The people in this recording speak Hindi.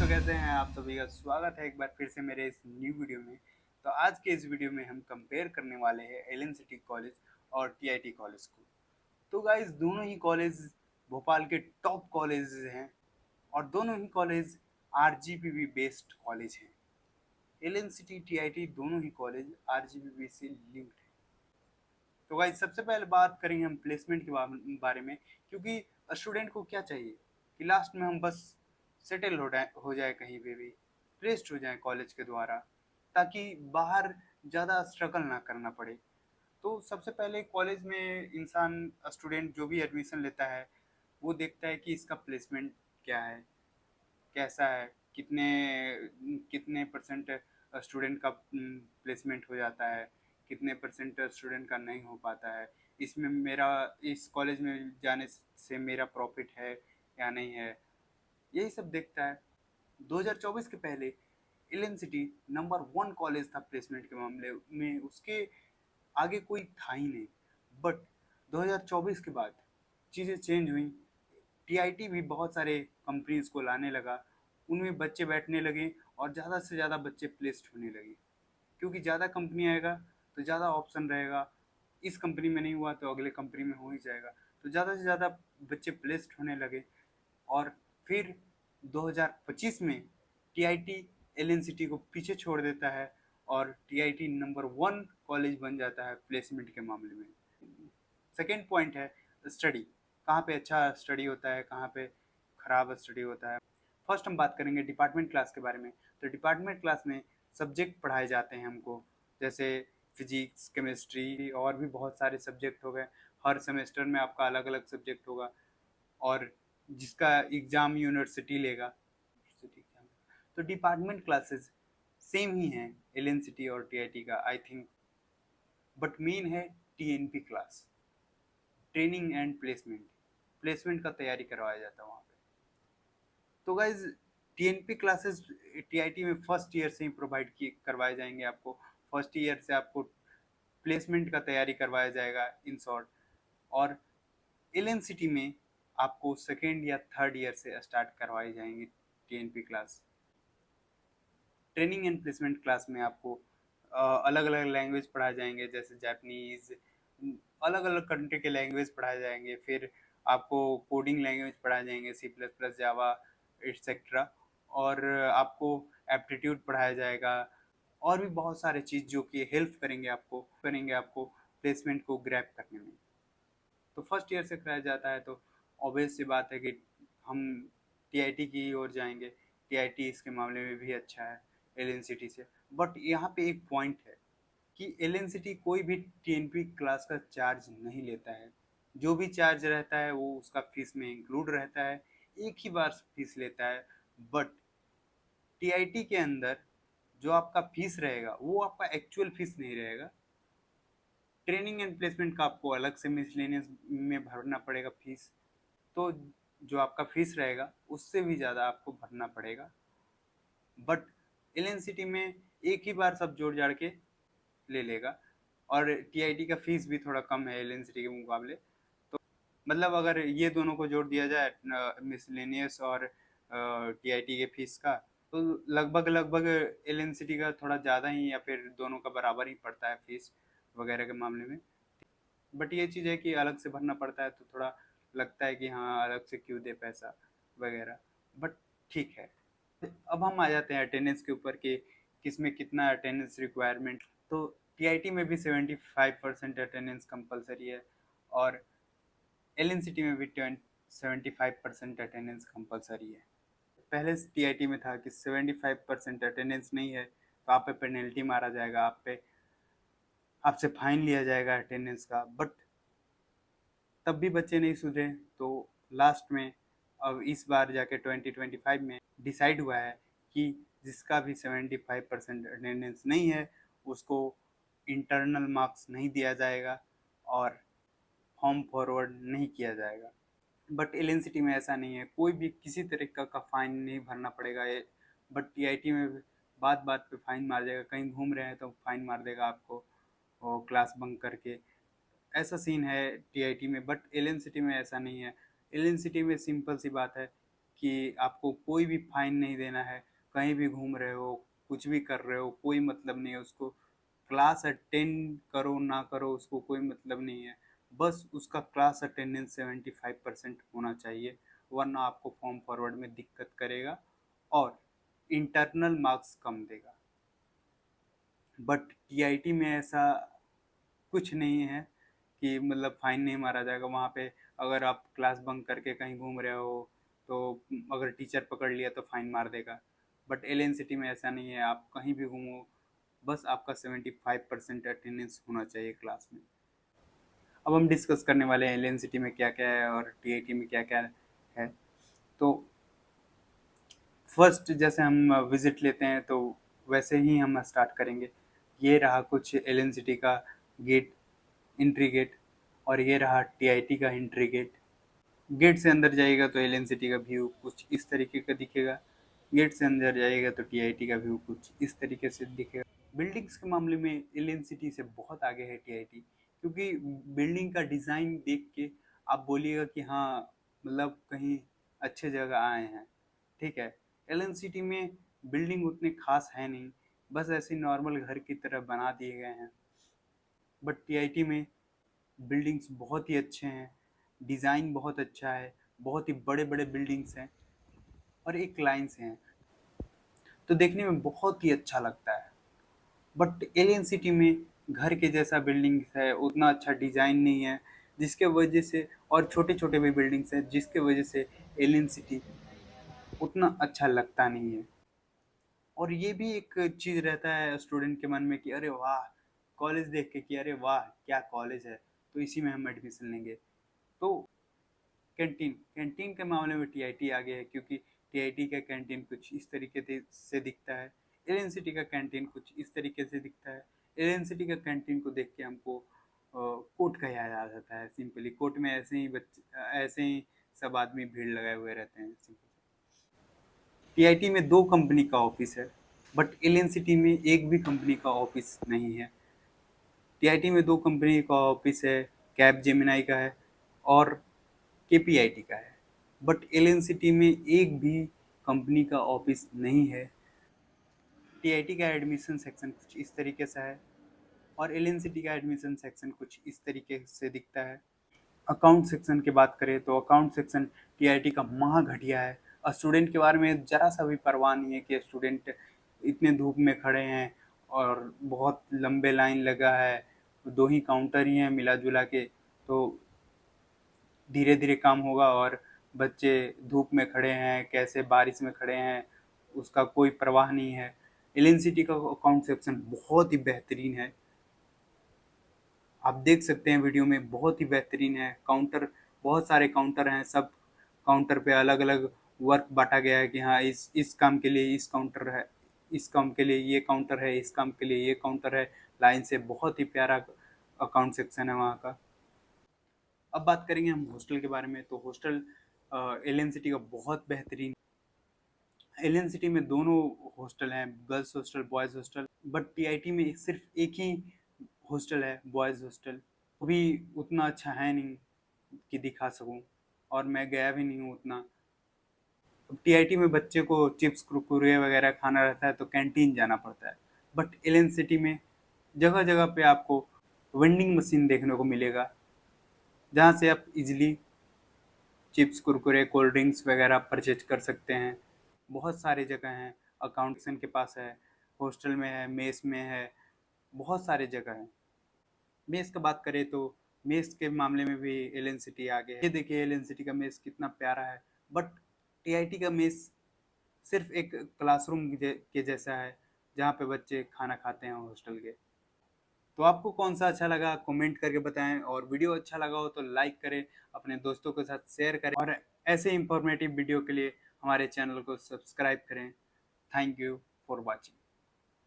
दोस्तों, कैसे हैं आप सभी का स्वागत है एक बार फिर से मेरे इस न्यू वीडियो में। तो आज के इस वीडियो में हम कंपेयर करने वाले हैं एलन सिटी कॉलेज और टीआईटी कॉलेज को। तो गाइस, दोनों ही कॉलेज भोपाल के टॉप कॉलेज हैं और दोनों ही कॉलेज आरजीपीवी बेस्ड कॉलेज हैं। एलन सिटी टीआईटी दोनों ही कॉलेज आरजीपीवी से लिंक्ड हैं। तो गाइस, सबसे पहले बात करेंगे हम प्लेसमेंट के बारे में, क्योंकि स्टूडेंट को क्या चाहिए कि लास्ट में हम बस सेटल हो जाए कहीं पे भी, प्लेस्ड हो जाए कॉलेज के द्वारा, ताकि बाहर ज़्यादा स्ट्रगल ना करना पड़े। तो सबसे पहले कॉलेज में इंसान स्टूडेंट जो भी एडमिशन लेता है वो देखता है कि इसका प्लेसमेंट क्या है, कैसा है, कितने कितने परसेंट स्टूडेंट का प्लेसमेंट हो जाता है, कितने परसेंट स्टूडेंट का नहीं हो पाता है, इसमें मेरा इस कॉलेज में जाने से मेरा प्रॉफिट है या नहीं है, यही सब देखता है। 2024 के पहले एलन सिटी नंबर 1 कॉलेज था प्लेसमेंट के मामले में, उसके आगे कोई था ही नहीं। बट 2024 के बाद चीज़ें चेंज हुई। टीआईटी भी बहुत सारे कंपनीज को लाने लगा, उनमें बच्चे बैठने लगे और ज़्यादा से ज़्यादा बच्चे प्लेस्ड होने लगे, क्योंकि ज़्यादा कंपनी आएगा तो ज़्यादा ऑप्शन रहेगा। इस कंपनी में नहीं हुआ तो अगले कंपनी में हो ही जाएगा, तो ज़्यादा से ज़्यादा बच्चे प्लेस्ड होने लगे। और फिर 2025 में टीआईटी एलन सिटी को पीछे छोड़ देता है और टीआईटी नंबर 1 कॉलेज बन जाता है प्लेसमेंट के मामले में। सेकेंड पॉइंट है स्टडी, कहाँ पे अच्छा स्टडी होता है, कहाँ पे ख़राब स्टडी होता है। फर्स्ट हम बात करेंगे डिपार्टमेंट क्लास के बारे में। तो डिपार्टमेंट क्लास में सब्जेक्ट पढ़ाए जाते हैं हमको, जैसे फिजिक्स, केमिस्ट्री और भी बहुत सारे सब्जेक्ट हो गए। हर सेमेस्टर में आपका अलग अलग सब्जेक्ट होगा और जिसका एग्ज़ाम यूनिवर्सिटी लेगा। तो डिपार्टमेंट क्लासेस सेम ही हैं एलन सिटी और टीआईटी का, आई थिंक। बट मेन है TNP class, training and placement. Placement का तैयारी करवाया जाता है वहाँ पे। तो गाइज, टीएनपी क्लासेस टीआईटी में फर्स्ट ईयर से ही प्रोवाइड करवाए जाएंगे आपको। फर्स्ट ईयर से आपको प्लेसमेंट का तैयारी करवाया जाएगा इन शॉर्ट। और एलन सिटी में आपको सेकेंड या थर्ड ईयर से स्टार्ट करवाई जाएंगी TNP class. Training and placement class में आपको अलग अलग लैंग्वेज पढ़ाए जाएंगे, जैसे जापानीज, अलग अलग कंट्री के लैंग्वेज पढ़ाए जाएंगे। फिर आपको कोडिंग लैंग्वेज पढ़ाए जाएंगे, सी प्लस प्लस, जावा एट्सेट्रा। और आपको एप्टीट्यूड पढ़ाया जाएगा और भी बहुत सारे चीज़ जो कि हेल्प करेंगे आपको प्लेसमेंट को ग्रैब करने में। तो फर्स्ट ईयर से कराया जाता है, तो ऑब्वियस सी बात है कि हम टीआईटी की ओर जाएंगे। टीआईटी इसके मामले में भी अच्छा है एलन सिटी से। बट यहाँ पे एक पॉइंट है कि एलन सिटी कोई भी टीएनपी क्लास का चार्ज नहीं लेता है। जो भी चार्ज रहता है वो उसका फीस में इंक्लूड रहता है, एक ही बार फीस लेता है। बट टीआईटी के अंदर जो आपका फीस रहेगा वो आपका एक्चुअल फीस नहीं रहेगा। ट्रेनिंग एंड प्लेसमेंट का आपको अलग से मिसलेनियस में भरना पड़ेगा फीस। तो जो आपका फीस रहेगा उससे भी ज़्यादा आपको भरना पड़ेगा। बट एलन सिटी में एक ही बार सब जोड़ जाड़ के ले लेगा। और टीआईटी का फीस भी थोड़ा कम है एलन सिटी के मुकाबले। तो मतलब अगर ये दोनों को जोड़ दिया जाए, मिसलेनियस और टीआईटी के फीस का, तो लगभग लगभग एलन सिटी का थोड़ा ज़्यादा ही या फिर दोनों का बराबर ही पड़ता है फीस वगैरह के मामले में। बट ये चीज़ है कि अलग से भरना पड़ता है तो थोड़ा लगता है कि हाँ, अलग से क्यों दे पैसा वगैरह। बट ठीक है। अब हम आ जाते हैं अटेंडेंस के ऊपर कि किसमें कितना अटेंडेंस रिक्वायरमेंट। तो टीआईटी में भी 75% अटेंडेंस कंपलसरी है और एलन सिटी में भी 75% अटेंडेंस कंपलसरी है। पहले टीआईटी में था कि 75% अटेंडेंस नहीं है तो आप पे पेनल्टी मारा जाएगा, आपसे फाइन लिया जाएगा अटेंडेंस का। बट तब भी बच्चे नहीं सुधरे, तो लास्ट में अब इस बार जाके 2025 में डिसाइड हुआ है कि जिसका भी 75% अटेंडेंस नहीं है उसको इंटरनल मार्क्स नहीं दिया जाएगा और फॉर्म फॉरवर्ड नहीं किया जाएगा। बट एलन सिटी में ऐसा नहीं है, कोई भी किसी तरीका का फाइन नहीं भरना पड़ेगा। बट टीआईटी में बात बात पे फाइन मार देगा, कहीं घूम रहे हैं तो फाइन मार देगा आपको, और क्लास बंक करके। ऐसा सीन है टीआईटी में। बट एलन सिटी में ऐसा नहीं है। एलन सिटी में सिंपल सी बात है कि आपको कोई भी फाइन नहीं देना है, कहीं भी घूम रहे हो, कुछ भी कर रहे हो, कोई मतलब नहीं है उसको। क्लास अटेंड करो ना करो उसको कोई मतलब नहीं है, बस उसका क्लास अटेंडेंस 75% होना चाहिए, वरना आपको फॉर्म फॉरवर्ड में दिक्कत करेगा और इंटरनल मार्क्स कम देगा। बट टीआईटी में ऐसा कुछ नहीं है कि मतलब फाइन नहीं मारा जाएगा वहाँ पे। अगर आप क्लास बंक करके कहीं घूम रहे हो तो अगर टीचर पकड़ लिया तो फाइन मार देगा। बट एलियन सिटी में ऐसा नहीं है, आप कहीं भी घूमो, बस आपका 75% अटेंडेंस होना चाहिए क्लास में। अब हम डिस्कस करने वाले हैं एलियन सिटी में क्या क्या है और टीआईटी में क्या क्या है। तो फर्स्ट जैसे हम विजिट लेते हैं तो वैसे ही हम स्टार्ट करेंगे। ये रहा कुछ एलियन सिटी का गेट, एंट्री गेट, और ये रहा टीआईटी का एंट्री गेट। गेट से अंदर जाइएगा तो एलियन सिटी का व्यू कुछ इस तरीके का दिखेगा, गेट से अंदर जाइएगा तो टीआईटी का व्यू कुछ इस तरीके से दिखेगा। बिल्डिंग्स के मामले में एलियन सिटी से बहुत आगे है टीआईटी, क्योंकि बिल्डिंग का डिज़ाइन देख के आप बोलिएगा कि हाँ मतलब कहीं अच्छे जगह आए हैं। ठीक है, एलियन सिटी में बिल्डिंग उतने खास है नहीं, बस ऐसे नॉर्मल घर की तरह बना दिए गए हैं। बट टीआईटी में बिल्डिंग्स बहुत ही अच्छे हैं, डिज़ाइन बहुत अच्छा है, बहुत ही बड़े बड़े बिल्डिंग्स हैं और एक लाइन से हैं, तो देखने में बहुत ही अच्छा लगता है। बट एलियन सिटी में घर के जैसा बिल्डिंग्स है, उतना अच्छा डिज़ाइन नहीं है, जिसके वजह से, और छोटे छोटे भी बिल्डिंग्स हैं जिसके वजह से एलियन सिटी उतना अच्छा लगता नहीं है। और ये भी एक चीज़ रहता है स्टूडेंट के मन में कि अरे वाह, कॉलेज देख के कि अरे वाह क्या कॉलेज है, तो इसी में हम एडमिशन लेंगे। तो कैंटीन, कैंटीन के मामले में टीआईटी आगे है, क्योंकि टीआईटी का कैंटीन कुछ इस तरीके से दिखता है, एलियन सिटी का कैंटीन कुछ इस तरीके से दिखता है। एलियन सिटी का कैंटीन को देख के हमको कोर्ट का याद आ जाता है। सिंपली कोर्ट में ऐसे ही बच्चे, ऐसे ही सब आदमी भीड़ लगाए हुए रहते हैं। टीआईटी में 2 कंपनी का ऑफिस है, बट एलियन सिटी में एक भी कंपनी का ऑफिस नहीं है। टीआईटी में 2 कंपनी का ऑफिस है, कैप जेमिनाई का है और केपीआईटी का है। बट एलियन सिटी में एक भी कंपनी का ऑफिस नहीं है। टीआईटी का एडमिशन सेक्शन कुछ इस तरीके से है और एलियन सिटी का एडमिशन सेक्शन कुछ इस तरीके से दिखता है। अकाउंट सेक्शन की बात करें तो अकाउंट सेक्शन टीआईटी का महा घटिया है। स्टूडेंट के बारे में ज़रा सा भी परवाह नहीं है कि स्टूडेंट इतने धूप में खड़े हैं और बहुत लंबे लाइन लगा है, 2 ही काउंटर ही हैं मिला जुला के, तो धीरे धीरे काम होगा। और बच्चे धूप में खड़े हैं, कैसे बारिश में खड़े हैं, उसका कोई परवाह नहीं है। एलियन सिटी का अकाउंट सेक्शन बहुत ही बेहतरीन है, आप देख सकते हैं वीडियो में, बहुत ही बेहतरीन है। काउंटर, बहुत सारे काउंटर हैं, सब काउंटर पे अलग अलग वर्क बांटा गया है कि हाँ इस काम के लिए इस काउंटर है, इस काम के लिए ये काउंटर है, इस काम के लिए ये काउंटर है। लाइन से बहुत ही प्यारा अकाउंट सेक्शन है वहाँ का। अब बात करेंगे हम हॉस्टल के बारे में, तो हॉस्टल एलियन सिटी का बहुत बेहतरीन। एलियन सिटी में दोनों हॉस्टल हैं, girls hostel, boys hostel. But TIT में सिर्फ एक ही हॉस्टल है, बॉयज़ हॉस्टल। वो भी उतना अच्छा है नहीं कि दिखा सकूं, और मैं गया भी नहीं हूँ उतना। अब टीआईटी में बच्चे को चिप्स कुरकुरे वगैरह खाना रहता है तो कैंटीन जाना पड़ता है। बट एलियन सिटी में जगह जगह पे आपको वेंडिंग मशीन देखने को मिलेगा, जहाँ से आप easily chips Kurkure cold drinks वगैरह परचेज कर सकते हैं। बहुत सारे जगह हैं, अकाउंटेशन के पास है, हॉस्टल में है, मेस में है, बहुत सारे जगह हैं। मेस का बात करें तो मेस के मामले में भी एलियन सिटी आगे है। ये देखिए एलियन सिटी का मेस कितना प्यारा है। बट टीआईटी का मेस सिर्फ एक क्लासरूम के जैसा है, जहाँ पे बच्चे खाना खाते हैं हॉस्टल के। तो आपको कौन सा अच्छा लगा कमेंट करके बताएं, और वीडियो अच्छा लगा हो तो लाइक करें, अपने दोस्तों के साथ शेयर करें, और ऐसे इंफॉर्मेटिव वीडियो के लिए हमारे चैनल को सब्सक्राइब करें। Thank you for watching.